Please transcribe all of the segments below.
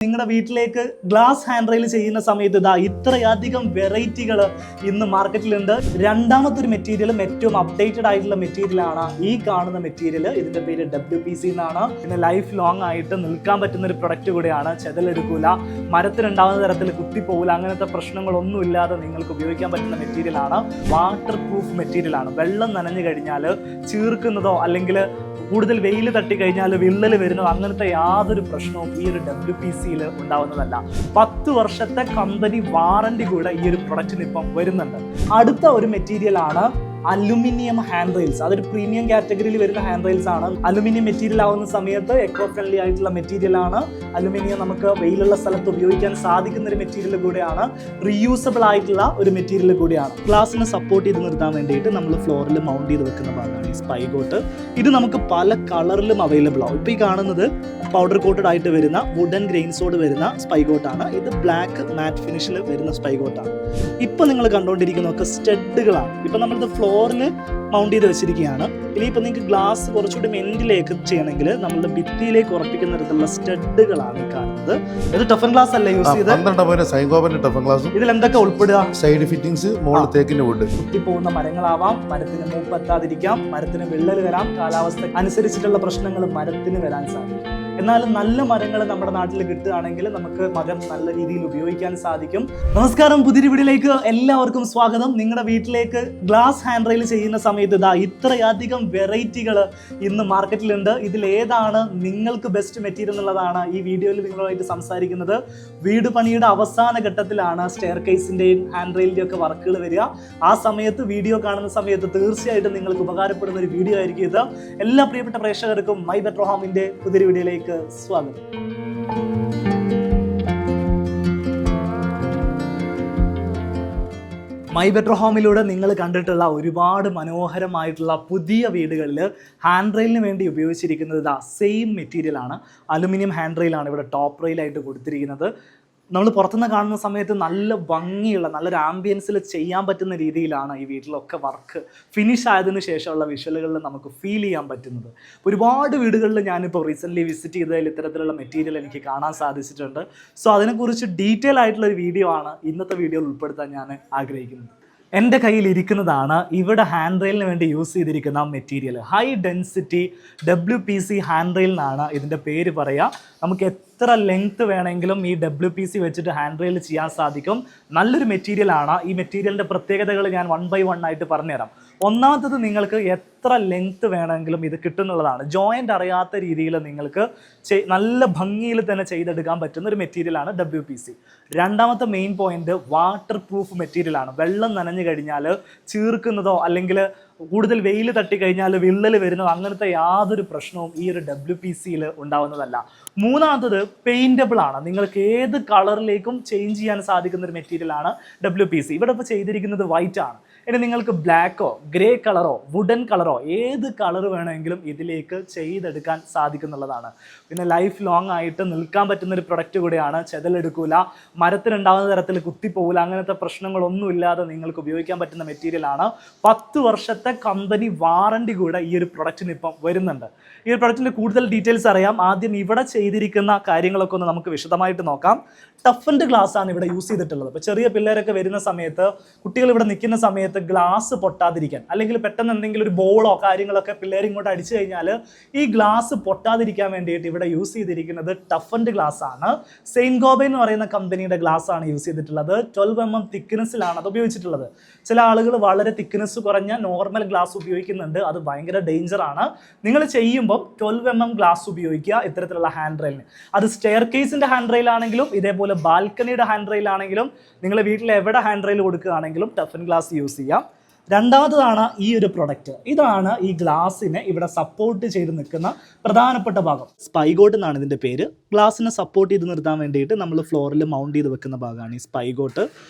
നിങ്ങളുടെ വീട്ടിലേക്ക് glass hand rail ചെയ്യുന്ന സമയത്ത് ഇതാ ഇത്രയധികം വെറൈറ്റികൾ ഇന്ന് മാർക്കറ്റിലുണ്ട്. രണ്ടാമത്തെ ഒരു മെറ്റീരിയലും ഏറ്റവും അപ്ഡേറ്റഡ് ആയിട്ടുള്ള മെറ്റീരിയലാണ് ഈ കാണുന്ന മെറ്റീരിയൽ. ഇതിന്റെ പേര് WPC എന്നാണ്. പിന്നെ ലൈഫ് ലോങ് ആയിട്ട് നിൽക്കാൻ പറ്റുന്ന ഒരു പ്രൊഡക്റ്റ് കൂടിയാണ്. ചെതലെടുക്കൂല, മരത്തിനുണ്ടാകുന്ന തരത്തിൽ കുത്തിപ്പോകില്ല, അങ്ങനത്തെ പ്രശ്നങ്ങളൊന്നും ഇല്ലാതെ നിങ്ങൾക്ക് ഉപയോഗിക്കാൻ പറ്റുന്ന മെറ്റീരിയലാണ്. വാട്ടർ പ്രൂഫ് മെറ്റീരിയലാണ്. വെള്ളം നനഞ്ഞു കഴിഞ്ഞാൽ ചീർക്കുന്നതോ അല്ലെങ്കിൽ കൂടുതൽ വെയിൽ തട്ടി കഴിഞ്ഞാൽ വിള്ളൽ വരുന്നതോ അങ്ങനത്തെ യാതൊരു പ്രശ്നവും ഈ ഒരു WPCയിൽ ഉണ്ടാവുന്നതല്ല. 10 വർഷത്തെ കമ്പനി വാറണ്ടി കൂടെ ഈ ഒരു പ്രൊഡക്റ്റിന് ഇപ്പം വരുന്നുണ്ട്. അടുത്ത ഒരു മെറ്റീരിയലാണ് അലുമിനിയം ഹാൻഡ് റെയിൽസ്. അതൊരു പ്രീമിയം കാറ്റഗറിയിൽ വരുന്ന ഹാൻഡ് റെയിൽസ് ആണ്. അലുമിനിയം മെറ്റീരിയൽ ആവുന്ന സമയത്ത് എക്കോ ഫ്രണ്ട്ലി ആയിട്ടുള്ള മെറ്റീരിയൽ ആണ്. അലുമിനിയം നമുക്ക് വെയിലുള്ള സ്ഥലത്ത് ഉപയോഗിക്കാൻ സാധിക്കുന്ന ഒരു മെറ്റീരിയൽ കൂടെയാണ്. റീയൂസബിൾ ആയിട്ടുള്ള ഒരു മെറ്റീരിയൽ കൂടിയാണ്. ഗ്ലാസിനെ സപ്പോർട്ട് ചെയ്ത് നിർത്താൻ വേണ്ടിയിട്ട് നമ്മൾ ഫ്ലോറിൽ മൗണ്ട് ചെയ്ത് വെക്കുന്ന ഭാഗമാണ് ഈ സ്പൈഗോട്ട്. ഇത് നമുക്ക് പല കളറിലും അവൈലബിൾ ആവും. ഇപ്പോൾ ഈ കാണുന്നത് പൗഡർ കോട്ടഡ് ആയിട്ട് വരുന്ന വുഡൻ ഗ്രെയിൻസോട് വരുന്ന സ്പൈഗോട്ടാണ്. ഇത് ബ്ലാക്ക് മാറ്റ് ഫിനിഷിൽ വരുന്ന സ്പൈഗോട്ടാണ്. ഇപ്പം നിങ്ങൾ കണ്ടുകൊണ്ടിരിക്കുന്നതൊക്കെ സ്റ്റഡുകളാണ്. ഇപ്പം നമ്മളിത് ഫ്ലോറിൽ മൗണ്ട് ചെയ്ത് വെച്ചിരിക്കുകയാണ്. ഇനിയിപ്പോൾ നിങ്ങൾക്ക് ഗ്ലാസ് കുറച്ചുകൂടി മെൻഡിലേക്ക് ചെയ്യണമെങ്കിൽ നമ്മളുടെ ഭിത്തിയിലേക്ക് ഉറപ്പിക്കുന്ന തരത്തിലുള്ള സ്റ്റഡുകളാണ് ഈ കാണുന്നത്. ഇത് ടഫൻ ഗ്ലാസ് അല്ലേ യൂസ് ചെയ്ത്? ഇതിൽ എന്തൊക്കെ ഉൾപ്പെടുക? സൈഡ് ഫിറ്റിംഗ്സ്, മുകളിൽ തേക്കിന്റെ വുഡ്. കുത്തിപ്പോകുന്ന മരങ്ങളാവാം, മരത്തിന് മൂപ്പെത്താതിരിക്കാം, മരത്തിന് വിള്ളൽ വരാം, കാലാവസ്ഥ അനുസരിച്ചിട്ടുള്ള പ്രശ്നങ്ങൾ മരത്തിന് വരാൻ സാധിക്കും. എന്നാലും നല്ല മരങ്ങൾ നമ്മുടെ നാട്ടിൽ കിട്ടുകയാണെങ്കിൽ നമുക്ക് മരം നല്ല രീതിയിൽ ഉപയോഗിക്കാൻ സാധിക്കും. നമസ്കാരം, പുതിയ വീഡിയോയിലേക്ക് എല്ലാവർക്കും സ്വാഗതം. നിങ്ങളുടെ വീട്ടിലേക്ക് ഗ്ലാസ് ഹാൻഡ് റെയിൽ ചെയ്യുന്ന സമയത്ത് ഇതാ ഇത്രയധികം വെറൈറ്റികൾ ഇന്ന് മാർക്കറ്റിലുണ്ട്. ഇതിലേതാണ് നിങ്ങൾക്ക് ബെസ്റ്റ് മെറ്റീരിയൽ എന്നുള്ളതാണ് ഈ വീഡിയോയിൽ നിങ്ങളുമായിട്ട് സംസാരിക്കുന്നത്. വീട് പണിയുടെ അവസാന ഘട്ടത്തിലാണ് സ്റ്റെയർ കേസിൻ്റെയും ഹാൻഡ് റെയിലിൻ്റെയും ഒക്കെ വർക്കുകൾ വരിക. ആ സമയത്ത് വീഡിയോ കാണുന്ന സമയത്ത് തീർച്ചയായിട്ടും നിങ്ങൾക്ക് ഉപകാരപ്പെടുന്ന ഒരു വീഡിയോ ആയിരിക്കും ഇത്. എല്ലാ പ്രിയപ്പെട്ട പ്രേക്ഷകർക്കും മൈ ബെറ്റർ ഹോമിൻ്റെ പുതിയ വീഡിയോയിലേക്ക് സ്വാഗതം. മൈ ബെറ്റർ ഹോമിലൂടെ നിങ്ങൾ കണ്ടിട്ടുള്ള ഒരുപാട് മനോഹരമായിട്ടുള്ള പുതിയ വീടുകളിൽ ഹാൻഡ് റെയിലിന് വേണ്ടി ഉപയോഗിച്ചിരിക്കുന്നത് ഇതാ സെയിം മെറ്റീരിയലാണ്. അലുമിനിയം ഹാൻഡ് റെയിലാണ് ഇവിടെ ടോപ്പ് റെയിലായിട്ട് കൊടുത്തിരിക്കുന്നത്. നമ്മൾ പുറത്തുനിന്ന് കാണുന്ന സമയത്ത് നല്ല ഭംഗിയുള്ള നല്ലൊരു ആംബിയൻസിൽ ചെയ്യാൻ പറ്റുന്ന രീതിയിലാണ് ഈ വീട്ടിലൊക്കെ വർക്ക് ഫിനിഷ് ആയതിനു ശേഷമുള്ള വിഷ്വലുകളിൽ നമുക്ക് ഫീൽ ചെയ്യാൻ പറ്റുന്നത്. ഒരുപാട് വീടുകളിൽ ഞാനിപ്പോൾ റീസെൻ്റ്ലി വിസിറ്റ് ചെയ്തതിൽ ഇത്തരത്തിലുള്ള മെറ്റീരിയൽ എനിക്ക് കാണാൻ സാധിച്ചിട്ടുണ്ട്. സോ അതിനെക്കുറിച്ച് ഡീറ്റെയിൽ ആയിട്ടുള്ളൊരു വീഡിയോ ആണ് ഇന്നത്തെ വീഡിയോയിൽ ഉൾപ്പെടുത്താൻ ഞാൻ ആഗ്രഹിക്കുന്നത്. എൻ്റെ കയ്യിൽ ഇരിക്കുന്നതാണ് ഇവിടെ ഹാൻഡ് റെയിലിന് വേണ്ടി യൂസ് ചെയ്തിരിക്കുന്ന material. High density WPC hand rail എന്നാണ് ഇതിൻ്റെ പേര് പറയുക. നമുക്ക് എത്ര ലെങ്ത്ത് വേണമെങ്കിലും ഈ WPC വെച്ചിട്ട് ഹാൻഡ് റെയിൽ ചെയ്യാൻ സാധിക്കും. നല്ലൊരു മെറ്റീരിയലാണ്. ഈ മെറ്റീരിയലിൻ്റെ പ്രത്യേകതകൾ ഞാൻ 1 by 1 ആയിട്ട് പറഞ്ഞുതരാം. ഒന്നാമത്തത്, നിങ്ങൾക്ക് എത്ര ലെങ്ത്ത് വേണമെങ്കിലും ഇത് കിട്ടുന്നുള്ളതാണ്. ജോയിൻ്റ് അറിയാത്ത രീതിയിൽ നിങ്ങൾക്ക് നല്ല ഭംഗിയിൽ തന്നെ ചെയ്തെടുക്കാൻ പറ്റുന്ന ഒരു മെറ്റീരിയലാണ് WPC. രണ്ടാമത്തെ മെയിൻ പോയിന്റ്, വാട്ടർ പ്രൂഫ് മെറ്റീരിയലാണ്. വെള്ളം നനഞ്ഞു കഴിഞ്ഞാൽ ചീർക്കുന്നതോ അല്ലെങ്കിൽ കൂടുതൽ വെയിൽ തട്ടി കഴിഞ്ഞാൽ വിള്ളൽ വരുന്നതോ അങ്ങനത്തെ യാതൊരു പ്രശ്നവും ഈ ഒരു WPCയിൽ ഉണ്ടാവുന്നതല്ല. മൂന്നാമത്തത്, പെയിൻറ്റബിൾ ആണ്. നിങ്ങൾക്ക് ഏത് കളറിലേക്കും ചേഞ്ച് ചെയ്യാൻ സാധിക്കുന്ന ഒരു മെറ്റീരിയലാണ് WPC. ഇവിടെ ഇപ്പോൾ ചെയ്തിരിക്കുന്നത് വൈറ്റ് ആണ്. ഇനി നിങ്ങൾക്ക് ബ്ലാക്കോ ഗ്രേ കളറോ വുഡൻ കളറോ ഏത് കളർ വേണമെങ്കിലും ഇതിലേക്ക് ചെയ്തെടുക്കാൻ സാധിക്കുന്നുള്ളതാണ്. പിന്നെ ലൈഫ് ലോങ് ആയിട്ട് നിൽക്കാൻ പറ്റുന്ന ഒരു പ്രൊഡക്റ്റ് കൂടിയാണ്. ചെതലെടുക്കൂല, മരത്തിനുണ്ടാകുന്ന തരത്തിൽ കുത്തിപ്പോകില്ല, അങ്ങനത്തെ പ്രശ്നങ്ങളൊന്നും ഇല്ലാതെ നിങ്ങൾക്ക് ഉപയോഗിക്കാൻ പറ്റുന്ന മെറ്റീരിയലാണ്. 10 വർഷത്തെ കമ്പനി വാറണ്ടി കൂടെ ഈ ഒരു പ്രൊഡക്റ്റിന് ഇപ്പം വരുന്നുണ്ട്. ഈ ഒരു പ്രൊഡക്റ്റിൻ്റെ കൂടുതൽ ഡീറ്റെയിൽസ് അറിയാം. ആദ്യം ഇവിടെ ചെയ്തിരിക്കുന്ന കാര്യങ്ങളൊക്കെ ഒന്ന് നമുക്ക് വിശദമായിട്ട് നോക്കാം. ടഫൻഡ് ഗ്ലാസ് ആണ് ഇവിടെ യൂസ് ചെയ്തിട്ടുള്ളത്. ഇപ്പോൾ ചെറിയ പിള്ളേരൊക്കെ വരുന്ന സമയത്ത്, കുട്ടികൾ ഇവിടെ നിൽക്കുന്ന സമയത്ത് ഗ്ലാസ് പൊട്ടാതിരിക്കാൻ, അല്ലെങ്കിൽ പെട്ടെന്ന് എന്തെങ്കിലും ഒരു ബോളോ കാര്യങ്ങളൊക്കെ പിള്ളേർ ഇങ്ങോട്ട് അടിച്ചു കഴിഞ്ഞാൽ ഈ ഗ്ലാസ് പൊട്ടാതിരിക്കാൻ വേണ്ടിയിട്ട് ഇവിടെ യൂസ് ചെയ്തിരിക്കുന്നത് ടഫൻഡ് ഗ്ലാസ് ആണ്. സെയിൻറ്റ് ഗോബൈൻ എന്ന് പറയുന്ന കമ്പനിയുടെ ഗ്ലാസ് ആണ് യൂസ് ചെയ്തിട്ടുള്ളത്. 12 mm തിക്നെസ്സിലാണ് അത് ഉപയോഗിച്ചിട്ടുള്ളത്. ചില ആളുകൾ വളരെ തിക്നെസ് കുറഞ്ഞ നോർമൽ ഗ്ലാസ് ഉപയോഗിക്കുന്നുണ്ട്. അത് ഭയങ്കര ഡേഞ്ചർ ആണ്. നിങ്ങൾ ചെയ്യുമ്പോൾ 12 mm ഗ്ലാസ് ഉപയോഗിക്കുക ഇത്തരത്തിലുള്ള ഹാൻഡ് റെയിലിന്. അത് സ്റ്റെയർ കേസിൻ്റെ ഹാൻഡ് റെയിൽ ആണെങ്കിലും ഇതേപോലെ ബാൽക്കണിയുടെ ഹാൻഡ് റെയിൽ ആണെങ്കിലും നിങ്ങളുടെ വീട്ടിൽ എവിടെ ഹാൻഡ് റെയിൽ കൊടുക്കുകയാണെങ്കിലും ടഫൻ ഗ്ലാസ് യൂസ് ചെയ്യാം. രണ്ടാമതാണ് ഈ ഒരു പ്രൊഡക്റ്റ്. ഇതാണ് ഈ ഗ്ലാസിനെ ഇവിടെ സപ്പോർട്ട് ചെയ്ത് നിൽക്കുന്ന പ്രധാനപ്പെട്ട ഭാഗം. സ്പൈഗോട്ട് എന്നാണ് ഇതിൻ്റെ പേര്. ഗ്ലാസിനെ സപ്പോർട്ട് ചെയ്ത് നിർത്താൻ വേണ്ടിയിട്ട് നമ്മൾ ഫ്ലോറിൽ മൗണ്ട് ചെയ്ത് വെക്കുന്ന ഭാഗമാണ് ഈ സ്പൈഗോട്ട്.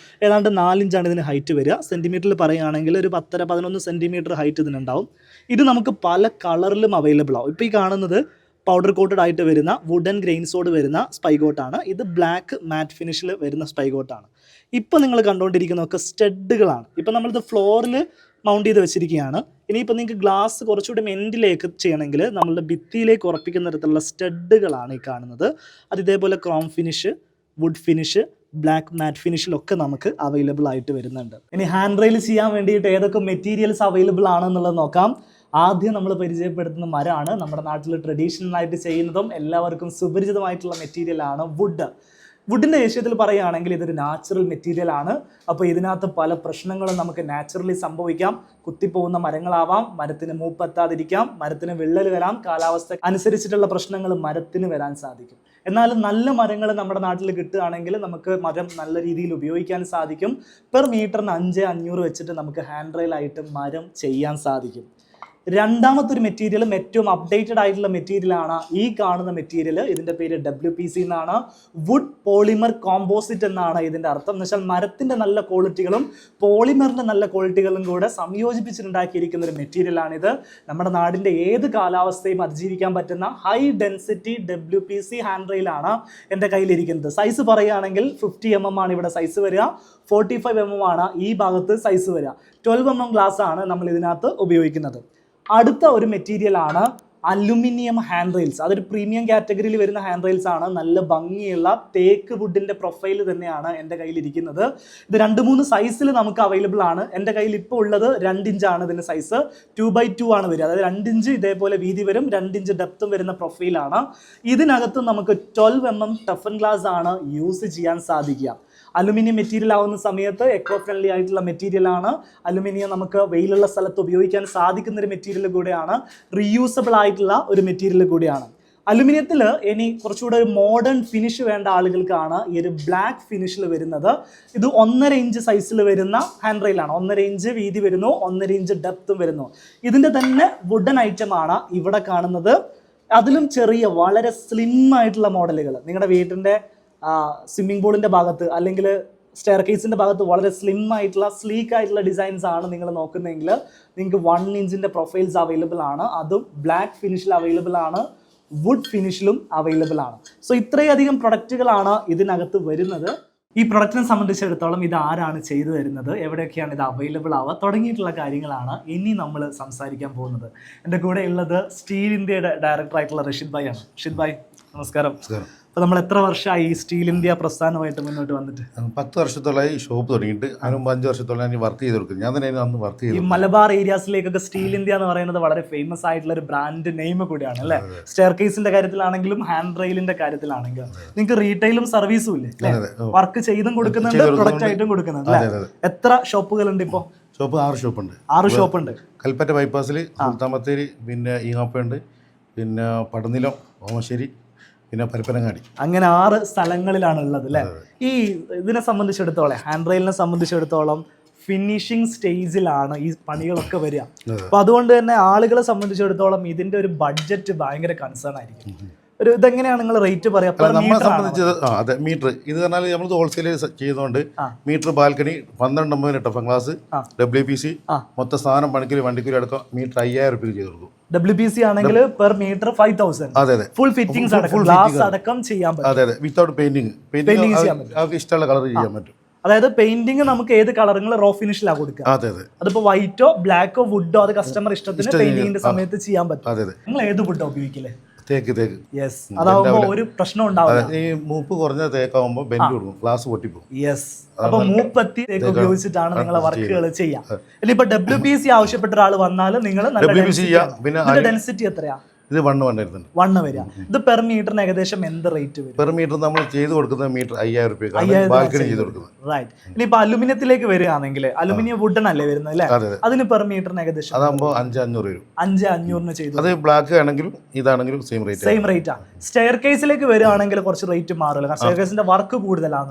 ഏതാണ്ട് 4 ഇഞ്ചാണ് ഇതിന് ഹൈറ്റ് വരിക. സെൻറ്റിമീറ്ററിൽ പറയുകയാണെങ്കിൽ ഒരു 10-11 സെൻറ്റിമീറ്റർ ഹൈറ്റ് ഇതിനുണ്ടാവും. ഇത് നമുക്ക് പല കളറിലും അവൈലബിൾ ആവും. ഇപ്പോൾ ഈ കാണുന്നത് പൗഡർ കോട്ടഡ് ആയിട്ട് വരുന്ന വുഡൻ ഗ്രെയിൻസോട് വരുന്ന സ്പൈഗോട്ടാണ്. ഇത് ബ്ലാക്ക് മാറ്റ് ഫിനിഷിൽ വരുന്ന സ്പൈഗോട്ടാണ്. ഇപ്പോൾ നിങ്ങൾ കണ്ടുകൊണ്ടിരിക്കുന്നതൊക്കെ സ്റ്റഡുകളാണ്. ഇപ്പോൾ നമ്മളിത് ഫ്ലോറിൽ മൗണ്ട് ചെയ്ത് വെച്ചിരിക്കുകയാണ്. ഇനിയിപ്പോൾ നിങ്ങൾക്ക് ഗ്ലാസ് കുറച്ചുകൂടി എൻഡിലേക്ക് ചെയ്യണമെങ്കിൽ നമ്മളുടെ ഭിത്തിയിലേക്ക് ഉറപ്പിക്കുന്ന തരത്തിലുള്ള സ്റ്റഡുകളാണ് ഈ കാണുന്നത്. അത് ഇതേപോലെ chrome finish, wood finish, black matte ഫിനിഷിലൊക്കെ നമുക്ക് അവൈലബിൾ ആയിട്ട് വരുന്നുണ്ട്. ഇനി ഹാൻഡ് റെയിൽ ചെയ്യാൻ വേണ്ടിയിട്ട് ഏതൊക്കെ മെറ്റീരിയൽസ് അവൈലബിൾ ആണെന്നുള്ളത് നോക്കാം. ആദ്യം നമ്മൾ പരിചയപ്പെടുത്തുന്ന മരമാണ്. നമ്മുടെ നാട്ടിൽ ട്രഡീഷണൽ ആയിട്ട് ചെയ്യുന്നതും എല്ലാവർക്കും സുപരിചിതമായിട്ടുള്ള മെറ്റീരിയലാണ് വുഡ്. വുഡിൻ്റെ വിഷയത്തിൽ പറയുകയാണെങ്കിൽ ഇതൊരു നാച്ചുറൽ മെറ്റീരിയൽ ആണ്. അപ്പോൾ ഇതിനകത്ത് പല പ്രശ്നങ്ങളും നമുക്ക് നാച്ചുറലി സംഭവിക്കാം. കുത്തിപ്പോകുന്ന മരങ്ങളാവാം, മരത്തിന് മൂപ്പെത്താതിരിക്കാം, മരത്തിന് വിള്ളൽ വരാം, കാലാവസ്ഥ അനുസരിച്ചിട്ടുള്ള പ്രശ്നങ്ങൾ മരത്തിന് വരാൻ സാധിക്കും. എന്നാലും നല്ല മരങ്ങൾ നമ്മുടെ നാട്ടിൽ കിട്ടുകയാണെങ്കിൽ നമുക്ക് മരം നല്ല രീതിയിൽ ഉപയോഗിക്കാൻ സാധിക്കും. പെർ മീറ്ററിന് 500 വെച്ചിട്ട് നമുക്ക് ഹാൻഡ് റെയിലായിട്ട് മരം ചെയ്യാൻ സാധിക്കും. രണ്ടാമത്തെ ഒരു മെറ്റീരിയലും ഏറ്റവും അപ്ഡേറ്റഡ് ആയിട്ടുള്ള മെറ്റീരിയലാണ് ഈ കാണുന്ന മെറ്റീരിയൽ. ഇതിൻ്റെ പേര് WPC എന്നാണ്. വുഡ് പോളിമർ കോമ്പോസിറ്റ് എന്നാണ് ഇതിൻ്റെ അർത്ഥം. എന്ന് വെച്ചാൽ മരത്തിൻ്റെ നല്ല ക്വാളിറ്റികളും പോളിമറിൻ്റെ നല്ല ക്വാളിറ്റികളും കൂടെ സംയോജിപ്പിച്ചിട്ടുണ്ടാക്കിയിരിക്കുന്ന ഒരു മെറ്റീരിയലാണിത്. നമ്മുടെ നാടിൻ്റെ ഏത് കാലാവസ്ഥയും അതിജീവിക്കാൻ പറ്റുന്ന ഹൈ ഡെൻസിറ്റി WPC ഹാൻഡ് റെയിലാണ് എൻ്റെ കയ്യിലിരിക്കുന്നത്. സൈസ് പറയുകയാണെങ്കിൽ 50 mm ആണ് ഇവിടെ സൈസ് വരിക, 45 mm ആണ് ഈ ഭാഗത്ത് സൈസ് വരിക. 12 mm ഗ്ലാസ് ആണ് നമ്മൾ ഇതിനകത്ത് ഉപയോഗിക്കുന്നത്. അടുത്ത ഒരു മെറ്റീരിയലാണ് അലുമിനിയം ഹാൻഡ് റെയിൽസ്. അതൊരു പ്രീമിയം കാറ്റഗറിയിൽ വരുന്ന ഹാൻഡ് റെയിൽസ് ആണ്. നല്ല ഭംഗിയുള്ള തേക്ക് വുഡിൻ്റെ പ്രൊഫൈൽ തന്നെയാണ് എൻ്റെ കയ്യിലിരിക്കുന്നത്. ഇത് 2-3 സൈസിൽ നമുക്ക് അവൈലബിൾ ആണ്. എൻ്റെ കയ്യിൽ ഇപ്പോൾ ഉള്ളത് 2 ഇഞ്ചാണ് ഇതിൻ്റെ സൈസ്. 2x2 ആണ് വരിക. അതായത് 2 ഇഞ്ച് ഇതേപോലെ വീതി വരും, 2 ഇഞ്ച് ഡെപ്തും വരുന്ന പ്രൊഫൈലാണ്. ഇതിനകത്ത് നമുക്ക് 12 mm ടഫൻ ഗ്ലാസ് ആണ് യൂസ് ചെയ്യാൻ സാധിക്കുക. അലുമിനിയം മെറ്റീരിയൽ ആവുന്ന സമയത്ത് എക്കോ ഫ്രണ്ട്ലി ആയിട്ടുള്ള മെറ്റീരിയലാണ്. അലുമിനിയം നമുക്ക് വെയിലുള്ള സ്ഥലത്ത് ഉപയോഗിക്കാൻ സാധിക്കുന്ന ഒരു മെറ്റീരിയൽ കൂടെയാണ്. റീയൂസബിൾ ആയിട്ടുള്ള ഒരു മെറ്റീരിയൽ കൂടിയാണ്. അലുമിനിയത്തിൽ ഇനി കുറച്ചുകൂടെ ഒരു മോഡേൺ ഫിനിഷ് വേണ്ട ആളുകൾക്കാണ് ഈ ഒരു ബ്ലാക്ക് ഫിനിഷിൽ വരുന്നത്. ഇത് 1.5 ഇഞ്ച് സൈസിൽ വരുന്ന ഹാൻഡ് റെയിലാണ്. 1.5 ഇഞ്ച് വീതി വരുന്നു, 1.5 ഇഞ്ച് ഡെപ്തും വരുന്നു. ഇതിൻ്റെ തന്നെ വുഡൻ ഐറ്റമാണ് ഇവിടെ കാണുന്നത്. അതിലും ചെറിയ വളരെ സ്ലിം ആയിട്ടുള്ള മോഡലുകൾ നിങ്ങളുടെ വീട്ടിൻ്റെ സ്വിമ്മിംഗ് പൂളിൻ്റെ ഭാഗത്ത് അല്ലെങ്കിൽ സ്റ്റെയർ കേസിൻ്റെ ഭാഗത്ത് വളരെ സ്ലിം ആയിട്ടുള്ള സ്ലീക്ക് ആയിട്ടുള്ള ഡിസൈൻസ് ആണ് നിങ്ങൾ നോക്കുന്നതെങ്കിൽ നിങ്ങൾക്ക് 1 ഇഞ്ചിൻ്റെ പ്രൊഫൈൽസ് അവൈലബിൾ ആണ്. അതും ബ്ലാക്ക് ഫിനിഷിൽ അവൈലബിൾ ആണ്, വുഡ് ഫിനിഷിലും അവൈലബിൾ ആണ്. സോ ഇത്രയധികം പ്രൊഡക്റ്റുകളാണ് ഇതിനകത്ത് വരുന്നത്. ഈ പ്രൊഡക്റ്റിനെ സംബന്ധിച്ചിടത്തോളം ഇത് ആരാണ് ചെയ്തു തരുന്നത്, എവിടെയൊക്കെയാണ് ഇത് അവൈലബിൾ ആവുക തുടങ്ങിയിട്ടുള്ള കാര്യങ്ങളാണ് ഇനി നമ്മൾ സംസാരിക്കാൻ പോകുന്നത്. എൻ്റെ കൂടെ ഉള്ളത് സ്റ്റീൽ ഇന്ത്യയുടെ ഡയറക്ടറായിട്ടുള്ള റഷീദ് ഭായ് ആണ്. റഷീദ് ഭായ് നമസ്കാരം. അപ്പോൾ നമ്മൾ എത്ര വർഷമായി ഈ സ്റ്റീൽ ഇന്ത്യ പ്രസ്ഥാനമായിട്ട് മുന്നോട്ട് വന്നിട്ട്? 10 വർഷത്തോളമായി ഷോപ്പ് തുടങ്ങിയിട്ട്. അതിന് 5 വർഷത്തോളം ഞാൻ വർക്ക് ചെയ്ത് കൊടുക്കും. ഞാൻ തന്നെ അന്ന് വർക്ക് ചെയ്തു. ഈ മലബാർ ഏരിയാസിലേക്കൊക്കെ സ്റ്റീൽ ഇന്ത്യ എന്ന് പറയുന്നത് വളരെ ഫേമസ് ആയിട്ടുള്ള ഒരു ബ്രാൻഡ് നെയിം കൂടിയാണ് അല്ലേ? സ്റ്റെയർ കേസിന്റെ കാര്യത്തിലാണെങ്കിലും ഹാൻഡ് റെയിലിന്റെ കാര്യത്തിലാണെങ്കിലും നിങ്ങൾക്ക് റീറ്റെയിലും സർവീസും ഇല്ലേ? വർക്ക് ചെയ്തും കൊടുക്കുന്നുണ്ട്, പ്രൊഡക്റ്റ് ആയിട്ടും കൊടുക്കുന്നുണ്ട് അല്ലേ? എത്ര ഷോപ്പുകളുണ്ട് ഇപ്പോൾ? ഷോപ്പ് 6 ഷോപ്പുണ്ട്. 6 ഷോപ്പുണ്ട്. കൽപ്പറ്റ ബൈപ്പാസിൽ, സുൽത്താമത്തേരി, പിന്നെ ഈങ്ങാപ്പുണ്ട്, പിന്നെ പടനിലം, ഓമശ്ശേരി, പിന്നെ പരപ്പനങ്ങാടി. അങ്ങനെ 6 സ്ഥലങ്ങളിലാണ് ഉള്ളത് അല്ലേ? ഈ ഇതിനെ സംബന്ധിച്ചിടത്തോളം, ഹാൻഡ് റെയിലിനെ സംബന്ധിച്ചിടത്തോളം ഫിനിഷിംഗ് സ്റ്റേജിലാണ് ഈ പണികളൊക്കെ വരിക. അപ്പൊ അതുകൊണ്ട് തന്നെ ആളുകളെ സംബന്ധിച്ചിടത്തോളം ഇതിന്റെ ഒരു ബഡ്ജറ്റ് ഭയങ്കര കൺസേൺ ആയിരിക്കും. ഒരു ഇതെങ്ങനെയാണ് നിങ്ങൾ റേറ്റ് പറയാ? നമ്മളെ സംബന്ധിച്ച് അതെ മീറ്റർ ഇത് പറഞ്ഞാൽ നമ്മൾ ഹോൾസെയിൽ ചെയ്യുന്നതുകൊണ്ട് metre balcony 12 mm toughen glass WPC മൊത്തം സാധനം പണിക്കൂലി വണ്ടിക്കൂലി അടക്കം മീറ്റർ 5000 രൂപ ചെയ്ത് കൊടുക്കും. WPC ആണെങ്കിൽ പെർ മീറ്റർ 5000. അതെ അതെ. ഫുൾ ഫിറ്റിംഗ്സ് അടക്കം ഗ്ലാസ് അടക്കം ചെയ്യാൻ പറ്റും. അതെ അതെ. വിത്തൗട്ട് പെയിന്റിങ് അവർക്ക് ഇഷ്ടമുള്ള കളർ ചെയ്യാൻ പറ്റും. അതായത് പെയിന്റിങ് നമുക്ക് ഏത് കളറുകൾ റോ ഫിനിഷിലാണ് കൊടുക്കുക. അതെ അതെ. അതിപ്പോ വൈറ്റോ ബ്ലാക്കോ വുഡോ അത് കസ്റ്റമർ ഇഷ്ടത്തിന് പെയിന്റിങ്ങിന്റെ സമയത്ത് ചെയ്യാൻ പറ്റും. അതെ അതെ. നിങ്ങൾ ഏത് വുഡോ ഉപയോഗിക്കില്ലേ? തേക്ക്. യെസ്. അതാവുമ്പോ ഒരു പ്രശ്നം ഉണ്ടാവില്ല. ഈ മൂപ്പ് കുറഞ്ഞ തേക്കാവുമ്പോ ബെൻഡ് കൊടുക്കും, ഗ്ലാസ് പൊട്ടിപ്പോകും. യെസ്. അപ്പൊ മൂപ്പത്തി തേക്ക് ഉപയോഗിച്ചിട്ടാണ് നിങ്ങളെ വർക്കുകൾ ചെയ്യാം. ഇനിയിപ്പോ WPC ആവശ്യപ്പെട്ട ഒരാൾ വന്നാൽ നിങ്ങൾ ഡെൻസിറ്റി എത്രയാ? ഇത് 1 വരുന്നുണ്ട്. 1 വരിക. ഇത് പെർ മീറ്ററിന് ഏകദേശം എന്ത് റേറ്റ് വരും? പെർ മീറ്റർ നമ്മൾ ചെയ്ത് കൊടുക്കുന്ന മീറ്റർ 5000 രൂപ ബാൽക്കണി ചെയ്ത് കൊടുക്കുന്നത്. റൈറ്റ്. ഇനിയിപ്പോ അലുമിനിയത്തിലേക്ക് വരികയാണെങ്കിൽ അലുമിനിയം വുഡൻ അല്ലേ വരുന്നത് അല്ലേ? അതിന് പെർ മീറ്ററിന് ഏകദേശം അതാകുമ്പോൾ 5500 വരും. 5500 ചെയ്തു. അത് ബ്ലാക്ക് ആണെങ്കിലും ഇതാണെങ്കിലും സെയിം റേറ്റ് ആണ്. സ്റ്റെയർ കേസിലേക്ക് വരികയാണെങ്കിൽ കുറച്ച് റേറ്റ് മാറില്ല. കാരണം സ്റ്റെയർ കേസിന്റെ വർക്ക് കൂടുതലാണ്.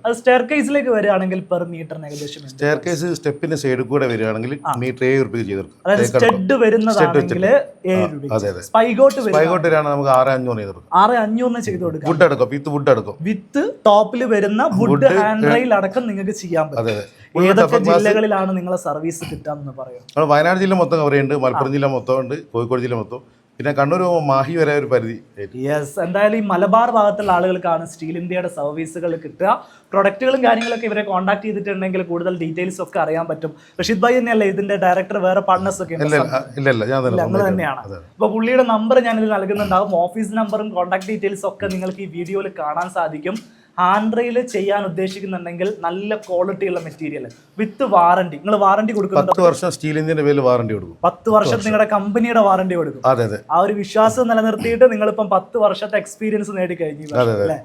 അത് സ്റ്റെയർ കേസിലേക്ക് വരികയാണെങ്കിൽ പെർ മീറ്ററിന് ഏകദേശം സ്റ്റെയർ കേസ് സ്റ്റെപ്പിന്റെ സൈഡിൽ കൂടെ വരികയാണെങ്കിൽ മീറ്റർ 7 രൂപ ചെയ്ത് കൊടുക്കും. അതായത് സ്റ്റഡ് വരുന്നതാണെങ്കിൽ 7 രൂപ. അതെ അതെ. സ്പൈഗോട്ടിലാണ് നമുക്ക് 6500 ചെയ്ത് കൊടുക്കും. 6500 ചെയ്ത് കൊടുക്കും. വുഡ് അടക്കം വിത്ത് ടോപ്പിൽ വരുന്ന വുഡ് ഹാൻഡ് റെയിൽ അടക്കം നിങ്ങൾക്ക് ചെയ്യാൻ പറ്റും. ഏതൊക്കെ ജില്ലകളിലാണ് നിങ്ങളെ സർവീസ് കിട്ടാന്ന് പറയും? വയനാട് ജില്ല മൊത്തം കവർ ചെയ്യുന്നുണ്ട്, മലപ്പുറം ജില്ല മൊത്തം ഉണ്ട്, കോഴിക്കോട് ജില്ല മൊത്തം, പിന്നെ കണ്ണൂർ മാഹി വരെ ഒരു പരിധി. യെസ്, എന്തായാലും ഈ മലബാർ ഭാഗത്തുള്ള ആളുകൾക്കാണ് സ്റ്റീൽ ഇന്ത്യയുടെ സർവീസുകൾ കിട്ടുക. പ്രൊഡക്റ്റുകളും കാര്യങ്ങളൊക്കെ ഇവരെ കോൺടാക്ട് ചെയ്തിട്ടുണ്ടെങ്കിൽ കൂടുതൽ ഡീറ്റെയിൽസ് ഒക്കെ അറിയാൻ പറ്റും. റഷീദ് ഭായി തന്നെയല്ലേ ഇതിന്റെ ഡയറക്ടർ? വേറെ പാർട്ട്നേഴ്സ് ഒക്കെ ഞങ്ങൾ തന്നെയാണ്. അപ്പൊ പുള്ളിയുടെ നമ്പർ ഞാനിത് നൽകുന്നുണ്ടാവും. ഓഫീസ് നമ്പറും കോൺടാക്ട് ഡീറ്റെയിൽസ് ഒക്കെ നിങ്ങൾക്ക് ഈ വീഡിയോയിൽ കാണാൻ സാധിക്കും. ഹാൻഡ് ചെയ്യാൻ ഉദ്ദേശിക്കുന്നുണ്ടെങ്കിൽ നല്ല ക്വാളിറ്റി ഉള്ള മെറ്റീരിയൽ വിത്ത് വാറണ്ടി. നിങ്ങൾ വാറണ്ടി കൊടുക്കുന്നുണ്ട്? 10 വർഷം സ്റ്റീൽ ഇന്ത്യന്റെ പേരിൽ വാറണ്ടി കൊടുക്കും. 10 വർഷം നിങ്ങളുടെ കമ്പനിയുടെ വാറണ്ടി കൊടുക്കും. അതെ അതെ. ആ ഒരു വിശ്വാസം നിലനിർത്തിയിട്ട് നിങ്ങളിപ്പം 10 വർഷത്തെ എക്സ്പീരിയൻസ് നേടിക്കഴിഞ്ഞു അല്ലേ?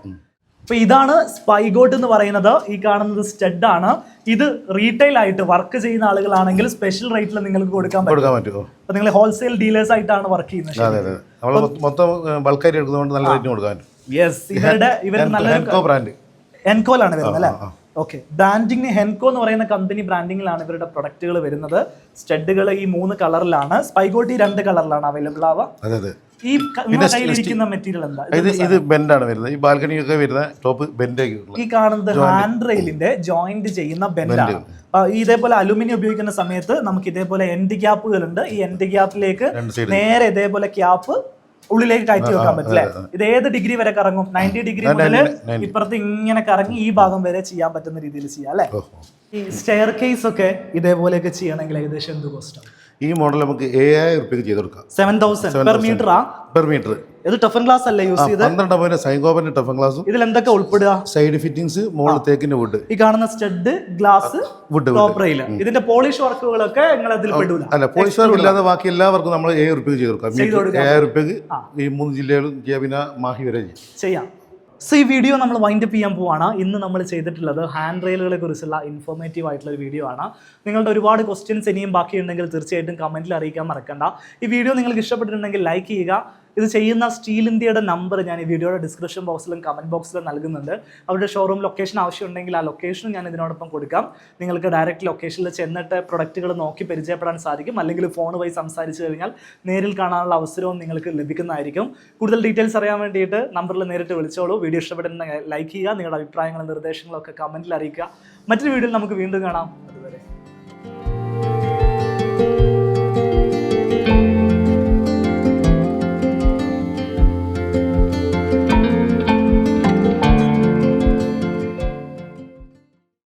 അപ്പൊ ഇതാണ് സ്പൈഗോട്ട് എന്ന് പറയുന്നത്. ഈ കാണുന്നത് സ്റ്റഡ് ആണ്. ഇത് റീറ്റെയിൽ ആയിട്ട് വർക്ക് ചെയ്യുന്ന ആളുകളാണെങ്കിൽ സ്പെഷ്യൽ റേറ്റിൽ നിങ്ങൾക്ക് കൊടുക്കാൻ പറ്റും. അപ്പൊ നിങ്ങൾ ഹോൾസെയിൽ ഡീലേഴ്സ് ആയിട്ടാണ് വർക്ക് ചെയ്യുന്നത്. മൊത്തം ബൾക്കായിട്ട് എടുക്കുന്നതുകൊണ്ട് നല്ല റേറ്റിന് കൊടുക്കാൻ പറ്റും. യെസ്, ഇവരുടെ ഹെൻകോ ബ്രാൻഡ്, എൻകോലാണ് വരുന്നത് അല്ലേ? ഓക്കെ, ബ്രാൻഡിങ് ഹെൻകോ എന്ന് പറയുന്ന കമ്പനി ബ്രാൻഡിങ്ങിലാണ് ഇവരുടെ പ്രൊഡക്റ്റുകൾ വരുന്നത്. സ്റ്റഡുകൾ ഈ 3 കളറിലാണ്. സ്പൈഗോട്ടി 2 കളറിലാണ് അവൈലബിൾ ആവുക. ഈ കയ്യിലിരിക്കുന്ന മെറ്റീരിയൽ എന്താ? ഇത് ബെൻഡാണ് വരുന്നത്. ഈ ബാൽക്കണി ഒക്കെ വരുന്ന ടോപ്പ് ബെൻഡ്. ഈ കാണുന്നത് ഹാൻഡ് റെയിലിന്റെ ജോയിന്റ് ചെയ്യുന്ന ബെൻഡാണ്. ഇതേപോലെ അലുമിനിയം ഉപയോഗിക്കുന്ന സമയത്ത് നമുക്ക് ഇതേപോലെ എൻഡ് ക്യാപ്പുകളുണ്ട്. ഈ എൻഡ് ക്യാപ്പിലേക്ക് നേരെ ഇതേപോലെ ക്യാപ്പ് ഉള്ളിലേക്ക് കയറ്റി വെക്കാൻ പറ്റില്ലേ? ഇത് ഏത് ഡിഗ്രി വരെ കറങ്ങും? 90 ഡിഗ്രി മുതൽ ഇപ്പുറത്ത് ഇങ്ങനെ കറങ്ങി ഈ ഭാഗം വരെ ചെയ്യാൻ പറ്റുന്ന രീതിയിൽ ചെയ്യാം അല്ലെ? ഈ സ്റ്റെയർ കേസ് ഒക്കെ ഇതേപോലെയൊക്കെ ചെയ്യണമെങ്കിൽ ഏകദേശം എന്ത് കോസ്റ്റ് ആണ്? ഈ മോഡൽ നമുക്ക് 7000 രൂപയ്ക്ക് ചെയ്ത് കൊടുക്കാം. 7000 പെർ മീറ്റർ. Per metre. ഇത് ടഫൻ ഗ്ലാസ് അല്ലേ യൂസ് ചെയ്ത്? 12 സൈൻകോബന്റെ ടഫൻ ഗ്ലാസും. ഇതിൽ എന്തൊക്കെ ഉൾപ്പെടുക? സൈഡ് ഫിറ്റിംഗ്സ്, മുകളിൽ തേക്കിന്റെ വുഡ്. ഈ കാണുന്ന stud, glass, wood, top rail. ഇതിന്റെ പോളിഷ് വർക്കുകളൊക്കെ നിങ്ങൾ അതിൽ പെടൂല? അല്ല, പോളിഷ് വർക്ക് ഇല്ലാതെ ബാക്കി എല്ലാവർക്കും നമ്മൾ 7000 രൂപയ്ക്ക് ചെയ്ത് കൊടുക്കാം. 7000 രൂപയ്ക്ക് ഈ 3 ജില്ലകളും പിന്നെ മാഹി വരെ ചെയ്യാം. സോ ഈ വീഡിയോ നമ്മൾ വൈൻഡപ്പ് ചെയ്യാൻ പോവാണ്. ഇന്ന് നമ്മൾ ചെയ്തിട്ടുള്ളത് ഹാൻഡ് റെയിലുകളെ കുറിച്ചുള്ള ഇൻഫോർമേറ്റീവ് ആയിട്ടുള്ള ഒരു വീഡിയോ ആണ്. നിങ്ങളുടെ ഒരുപാട് ക്വസ്റ്റ്യൻസ് ഇനിയും ബാക്കിയുണ്ടെങ്കിൽ തീർച്ചയായിട്ടും കമൻറ്റിൽ അറിയിക്കാൻ മറക്കണ്ട. ഈ വീഡിയോ നിങ്ങൾക്ക് ഇഷ്ടപ്പെട്ടിട്ടുണ്ടെങ്കിൽ ലൈക്ക് ചെയ്യുക. ഇത് ചെയ്യുന്ന സ്റ്റീൽ ഇന്ത്യയുടെ നമ്പർ ഞാൻ ഈ വീഡിയോയുടെ ഡിസ്ക്രിപ്ഷൻ ബോക്സിലും കമൻറ്റ് ബോക്സിലും നൽകുന്നുണ്ട്. അവരുടെ ഷോറൂം ലൊക്കേഷൻ ആവശ്യമുണ്ടെങ്കിൽ ആ ലൊക്കേഷനും ഞാൻ ഇതിനോടൊപ്പം കൊടുക്കാം. നിങ്ങൾക്ക് ഡയറക്റ്റ് ലൊക്കേഷനിൽ ചെന്നിട്ട് പ്രൊഡക്റ്റുകൾ നോക്കി പരിചയപ്പെടാൻ സാധിക്കും. അല്ലെങ്കിൽ ഫോൺ വഴി സംസാരിച്ച് കഴിഞ്ഞാൽ നേരിൽ കാണാനുള്ള അവസരവും നിങ്ങൾക്ക് ലഭിക്കുന്നതായിരിക്കും. കൂടുതൽ ഡീറ്റെയിൽസ് അറിയാൻ വേണ്ടിയിട്ട് നമ്പറിൽ നേരിട്ട് വിളിച്ചോളൂ. വീഡിയോ ഇഷ്ടപ്പെടുന്ന ലൈക്ക് ചെയ്യുക. നിങ്ങളുടെ അഭിപ്രായങ്ങളും നിർദ്ദേശങ്ങളും ഒക്കെ കമൻറ്റിൽ അറിയിക്കുക. മറ്റൊരു വീഡിയോയിൽ നമുക്ക് വീണ്ടും കാണാം.